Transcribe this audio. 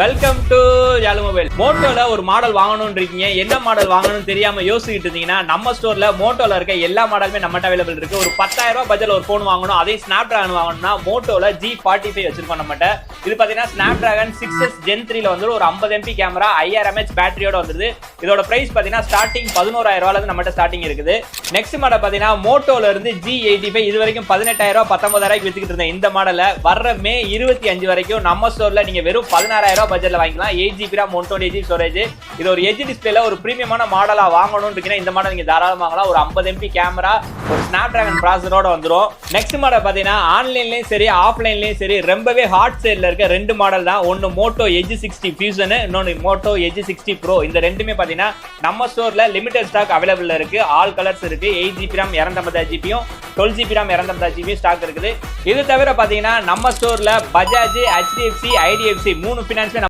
Welcome to யாலு mobile. மோட்டோல ஒரு மாடல் வாங்கணும்னு இருக்கீங்க, என்ன மாடல் வாங்கணும்னு தெரியாம யோசிச்சுட்டு இருந்தீங்கன்னா நம்ம ஸ்டோர்ல மோட்டோல இருக்க எல்லா மாடலுமே நம்மகிட்ட அவைலபிள் இருக்கு. ஒரு 10,000 ரூபாய் பட்ஜெட்ல ஒரு போன் வாங்கணும், அதே ஸ்னாப் டிராகன் வாங்கணும்னா மோட்டோல G45 வச்சிருக்கோம் நம்மகிட்ட. இது பாத்தீங்கன்னா ஸ்னாப் டிராகன் 6s Gen 3ல வந்து ஒரு 50 MP கேமரா 5000 mAh பேட்டரியோட வந்துருது. இதோட பிரைஸ் பாத்தீங்கன்னா ஸ்டார்டிங் 11,000 ரூபாயில இருந்து நம்மகிட்ட ஸ்டார்டிங் இருக்குது. நெக்ஸ்ட் மாடல் பாத்தீங்கன்னா மோட்டோல இருந்து G85 இது வரைக்கும் 18,000 19,000 வித்துக்கிட்டு இருந்தேன். இந்த மாடலை வர்ற மே 25 வரைக்கும் நம்ம ஸ்டோர்ல நீங்க வெறும் 16,000 பட்ஜெட்ல வாங்கிக்கலாம். 8GB RAM 128GB storage. இது ஒரு எட்ஜ் டிஸ்பிளேல ஒரு பிரீமியமான மாடலா வாங்கணும்னு இருக்கீங்கன்னா இந்த மாடல் நீங்க தாராளமா வாங்கலாம். ஒரு 50 MP கேமரா, ஒரு ஸ்னாப் டிராகன் ப்ராசஸரோட வந்துரும். நெக்ஸ்ட் மாடல் பாத்தீங்கன்னா ஆன்லைன்லயும் சரி ஆஃப்லைன்லயும் சரி ரொம்பவே ஹாட் சேல்ல இருக்க ரெண்டு மாடல் தான். ஒன்னு மோட்டோ எட்ஜ் 60 ஃபியூஷன், இன்னொன்னு மோட்டோ எட்ஜ் 60 ப்ரோ. இந்த ரெண்டுமே பாத்தீங்கன்னா நம்ம ஸ்டோர்ல லிமிடெட் ஸ்டாக் அவைலபிள் இருக்கு. ஆல் கலர்ஸ் இருக்கு. 8GB RAM 256GB 12GB RAM 256GB stock இருக்குது. இது தவிர பாத்தீங்கன்னா நம்ம ஸ்டோர்ல பஜாஜ், HDFC, IDFC 3 ஃபினான்ஸ்